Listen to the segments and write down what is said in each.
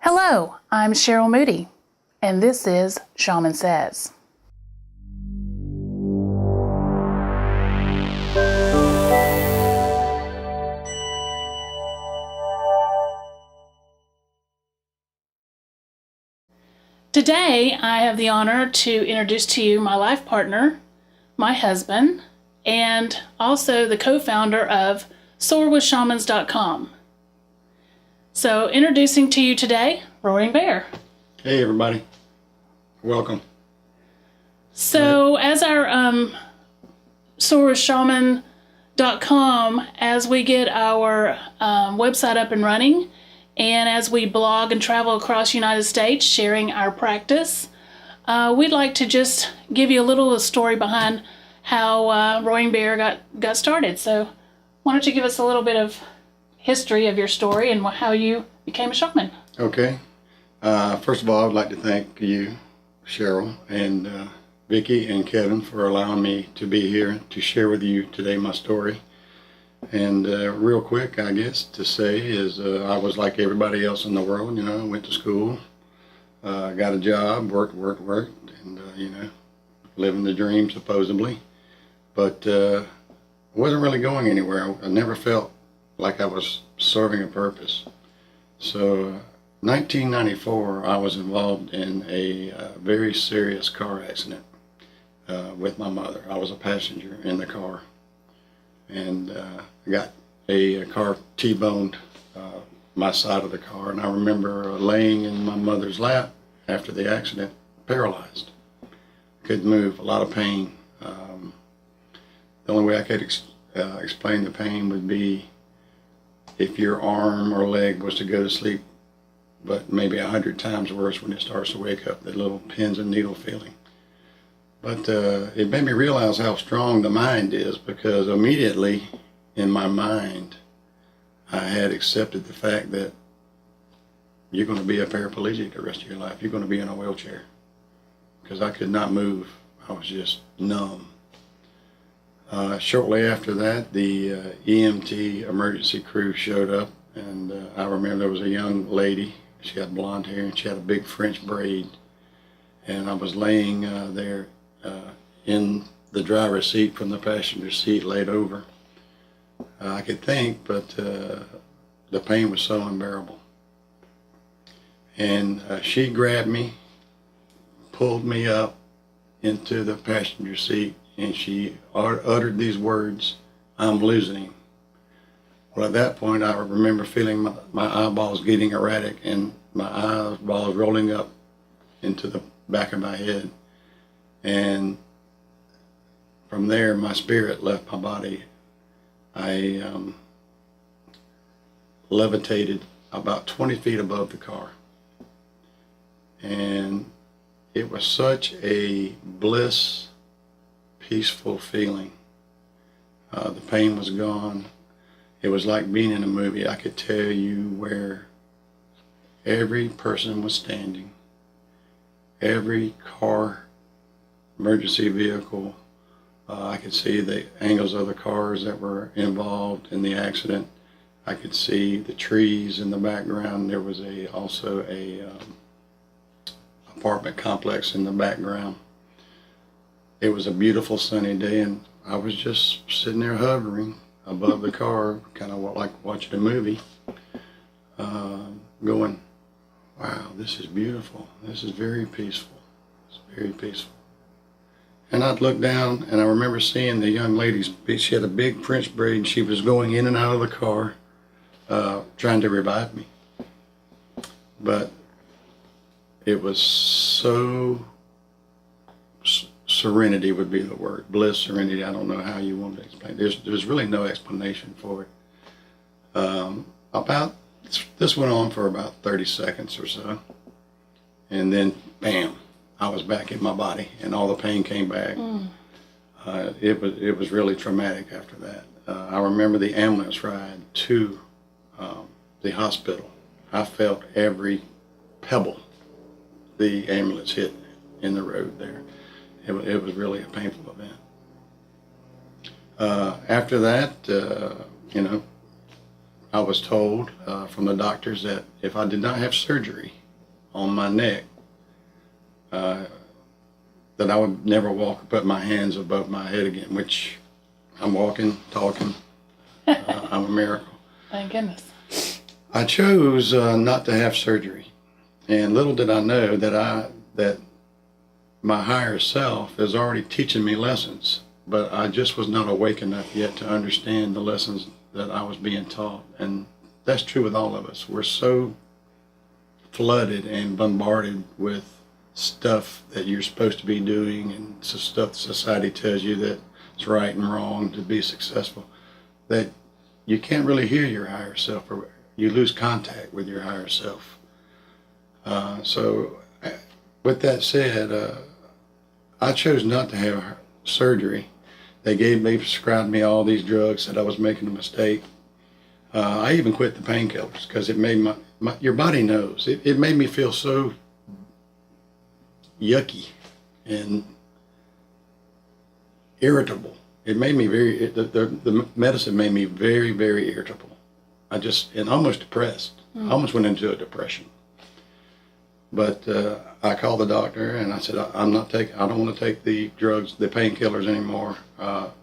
Hello, I'm Cheryl Moody, and this is Shaman Says. Today, I have the honor to introduce to you my life partner, my husband, and also the co-founder of SoarWithShamans.com. So, introducing to you today, Roaring Bear. Hey everybody, welcome. So, as our SoarWithShaman.com, as we get our website up and running, and as we blog and travel across the United States sharing our practice, we'd like to just give you a little story behind how Roaring Bear got started. So why don't you give us a little bit of history of your story and how you became a shaman? Okay. First of all, I'd like to thank you, Cheryl, and Vicki and Kevin for allowing me to be here to share with you today my story. And real quick, I guess, to say is I was like everybody else in the world. You know, went to school, got a job, worked, and, living the dream, supposedly. But wasn't really going anywhere. I never felt like I was serving a purpose. So 1994, I was involved in a very serious car accident with my mother. I was a passenger in the car. And I got a car T-boned my side of the car, and I remember laying in my mother's lap after the accident, paralyzed. Couldn't move, a lot of pain. The only way I could explain the pain would be if your arm or leg was to go to sleep, but maybe 100 times worse when it starts to wake up, that little pins and needle feeling. But it made me realize how strong the mind is, because immediately in my mind, I had accepted the fact that you're going to be a paraplegic the rest of your life. You're going to be in a wheelchair, because I could not move. I was just numb. Shortly after that, the EMT emergency crew showed up, and I remember there was a young lady. She had blonde hair and she had a big French braid, and I was laying there in the driver's seat from the passenger seat, laid over. I could think, but the pain was so unbearable. And she grabbed me, pulled me up into the passenger seat, and she uttered these words, "I'm losing him." Well, at that point, I remember feeling my eyeballs getting erratic and my eyeballs rolling up into the back of my head. And from there, my spirit left my body. I levitated about 20 feet above the car. And it was such a bliss, peaceful feeling. The pain was gone. It was like being in a movie. I could tell you where every person was standing, every car, emergency vehicle. I could see the angles of the cars that were involved in the accident. I could see the trees in the background. There was also a apartment complex in the background. It was a beautiful sunny day, and I was just sitting there hovering above the car, kind of like watching a movie, going, wow, this is beautiful. This is very peaceful. It's very peaceful. And I'd look down, and I remember seeing the young lady. She had a big French braid, and she was going in and out of the car, trying to revive me. But it was so, serenity would be the word. Bliss, serenity, I don't know how you want to explain it. There's really no explanation for it. This went on for about 30 seconds or so. And then, bam, I was back in my body, and all the pain came back. It was really traumatic after that. I remember the ambulance ride to the hospital. I felt every pebble the ambulance hit in the road there. It was really a painful event. After that, I was told from the doctors that if I did not have surgery on my neck, that I would never walk or put my hands above my head again, which I'm walking, talking. I'm a miracle. Thank goodness. I chose not to have surgery, and little did I know that my higher self is already teaching me lessons, but I just was not awake enough yet to understand the lessons that I was being taught. And that's true with all of us. We're so flooded and bombarded with stuff that you're supposed to be doing, and stuff society tells you that it's right and wrong to be successful, that you can't really hear your higher self, or you lose contact with your higher self. So with that said, I chose not to have surgery. They prescribed me all these drugs, said I was making a mistake. I even quit the painkillers because it made your body knows. It made me feel so yucky and irritable. It made me the medicine made me very, very irritable. And almost depressed. I almost went into a depression. But I called the doctor and I said, I don't want to take the drugs, the painkillers anymore.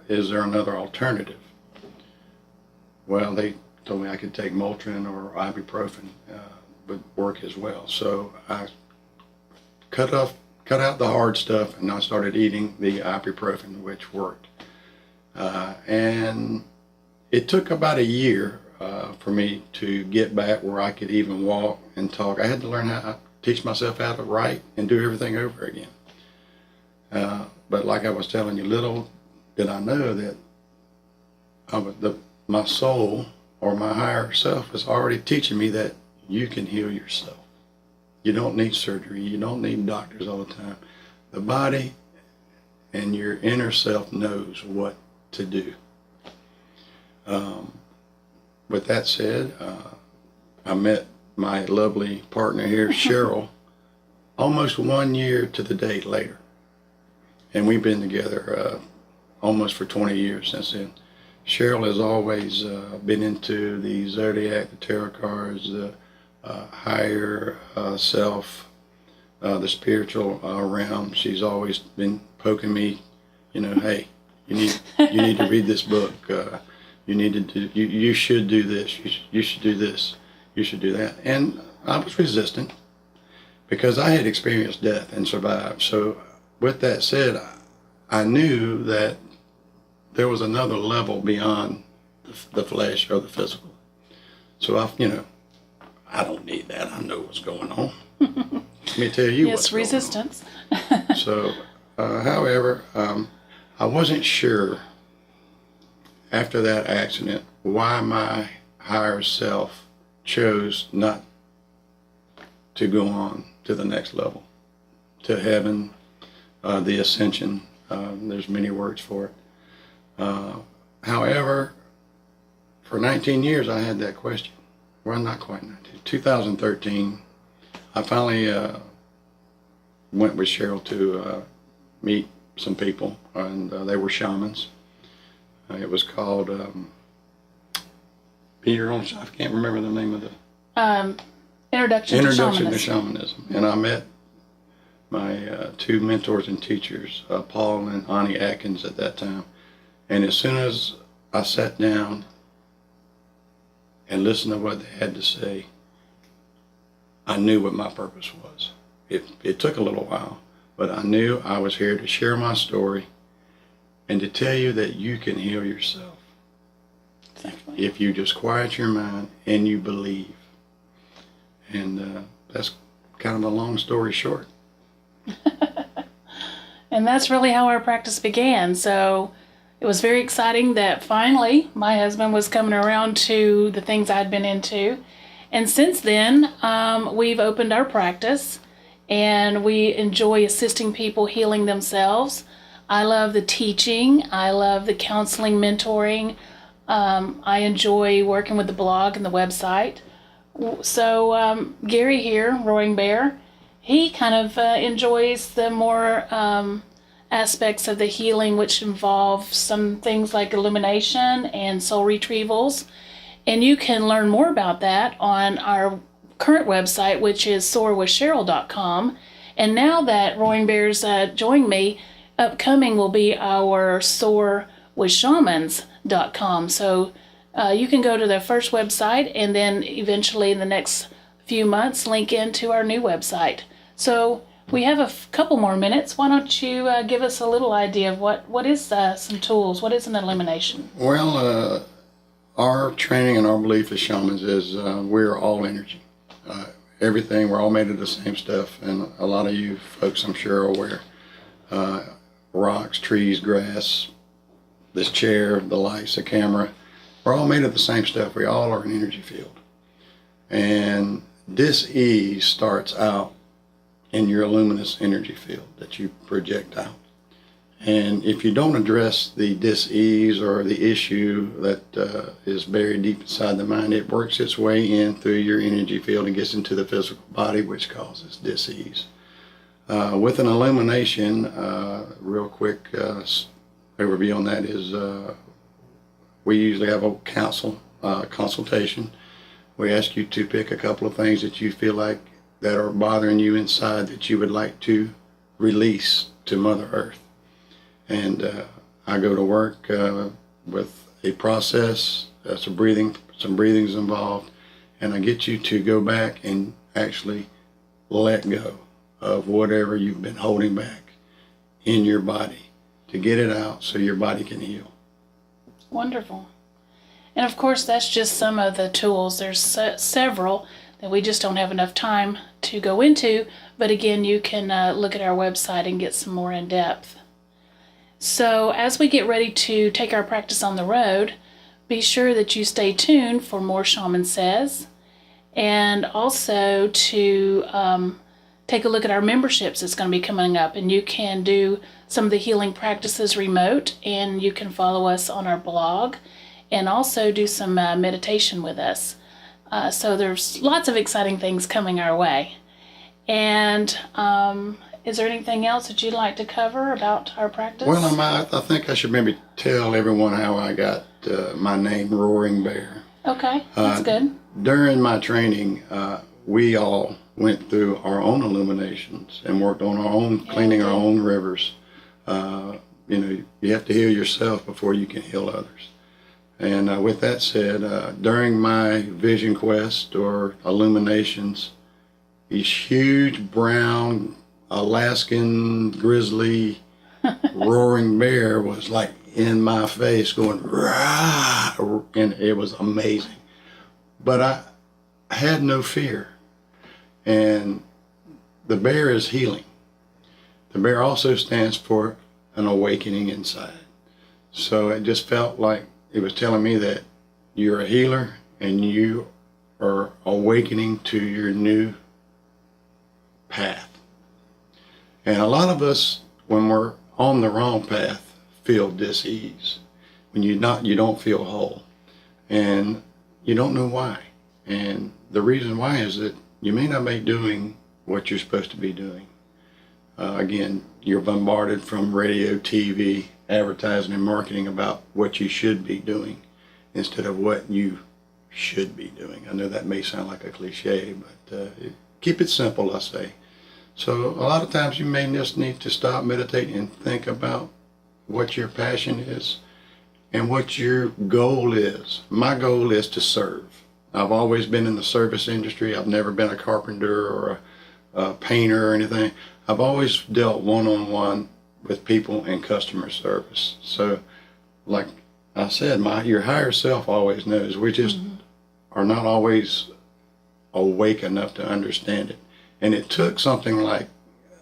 Is there another alternative? Well, they told me I could take Motrin or ibuprofen, would work as well. So I cut out the hard stuff, and I started eating the ibuprofen, which worked. And it took about a year for me to get back where I could even walk and talk. I had to learn how to teach myself how to write and do everything over again. But like I was telling you, little did I know that my soul or my higher self is already teaching me that you can heal yourself. You don't need surgery. You don't need doctors all the time. The body and your inner self knows what to do. With that said, I met my lovely partner here, Cheryl, almost 1 year to the date later. And we've been together almost for 20 years since then. Cheryl has always been into the zodiac, the tarot cards, the higher self, the spiritual realm. She's always been poking me, hey, you need to read this book. You should do this. You should do this. You should do that. And I was resistant because I had experienced death and survived. So with that said, I knew that there was another level beyond the flesh or the physical. So I don't need that. I know what's going on. Let me tell you what's going on. Yes, resistance. So, however, I wasn't sure after that accident why my higher self chose not to go on to the next level, to heaven, the ascension. There's many words for it. However, for 19 years I had that question. Well, not quite 19. 2013, I finally went with Cheryl to meet some people, and they were shamans. It was called I can't remember the name of the Introduction to Shamanism. And I met my two mentors and teachers, Paul and Ani Atkins at that time. And as soon as I sat down and listened to what they had to say, I knew what my purpose was. It took a little while, but I knew I was here to share my story and to tell you that you can heal yourself. Exactly. If you just quiet your mind and you believe. And that's kind of a long story short. And that's really how our practice began. So it was very exciting that finally my husband was coming around to the things I'd been into. And since then, we've opened our practice and we enjoy assisting people healing themselves. I love the teaching. I love the counseling, mentoring. I enjoy working with the blog and the website. So Gary here, Roaring Bear, he kind of enjoys the more aspects of the healing, which involve some things like illumination and soul retrievals. And you can learn more about that on our current website, which is soarwithcheryl.com. And now that Roaring Bears joined me, upcoming will be our soarwithshamans.com. So you can go to the first website and then eventually in the next few months link into our new website. So we have a couple more minutes. Why don't you give us a little idea of what is some tools? What is an illumination? Well, our training and our belief as shamans is we're all energy. Everything, we're all made of the same stuff, and a lot of you folks I'm sure are aware. Rocks, trees, grass, this chair, the lights, the camera, we're all made of the same stuff. We all are an energy field. And dis-ease starts out in your luminous energy field that you project out. And if you don't address the dis-ease or the issue that is buried deep inside the mind, it works its way in through your energy field and gets into the physical body, which causes dis-ease. With an illumination, real quick overview on that is we usually have a consultation. We ask you to pick a couple of things that you feel like that are bothering you inside that you would like to release to Mother Earth. And I go to work with a process, some breathing's involved, and I get you to go back and actually let go of whatever you've been holding back in your body to get it out so your body can heal. Wonderful. And of course, that's just some of the tools. There's several that we just don't have enough time to go into, but again, you can look at our website and get some more in depth. So as we get ready to take our practice on the road, be sure that you stay tuned for more Shaman Says, and also to take a look at our memberships that's going to be coming up, and you can do some of the healing practices remote, and you can follow us on our blog and also do some meditation with us. So there's lots of exciting things coming our way. And is there anything else that you'd like to cover about our practice? Well, I think I should maybe tell everyone how I got my name, Roaring Bear. Okay, that's good. During my training, we all went through our own illuminations and worked on our own, cleaning our own rivers. You have to heal yourself before you can heal others. And with that said, during my vision quest or illuminations, these huge brown Alaskan grizzly roaring bear was like in my face going rah, and it was amazing. But I had no fear. And the bear is healing. The bear also stands for an awakening inside. So it just felt like it was telling me that you're a healer and you are awakening to your new path. And a lot of us, when we're on the wrong path, feel dis-ease. When you don't feel whole. And you don't know why. And the reason why is that you may not be doing what you're supposed to be doing. Again, you're bombarded from radio, TV, advertising, and marketing about what you should be doing instead of what you should be doing. I know that may sound like a cliche, but keep it simple, I say. So a lot of times you may just need to stop, meditate, and think about what your passion is and what your goal is. My goal is to serve. I've always been in the service industry. I've never been a carpenter or a painter or anything. I've always dealt one-on-one with people in customer service. So like I said, your higher self always knows. We just are not always awake enough to understand it. And it took something like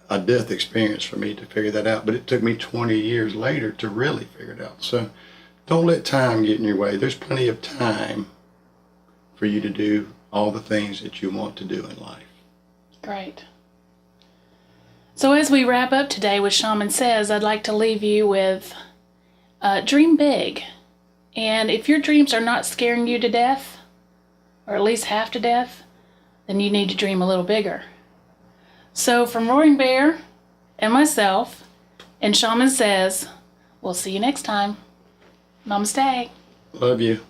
a death experience for me to figure that out, but it took me 20 years later to really figure it out. So don't let time get in your way. There's plenty of time for you to do all the things that you want to do in life. Great. So as we wrap up today with Shaman Says, I'd like to leave you with dream big. And if your dreams are not scaring you to death, or at least half to death, then you need to dream a little bigger. So from Roaring Bear and myself and Shaman Says, we'll see you next time. Namaste. Love you.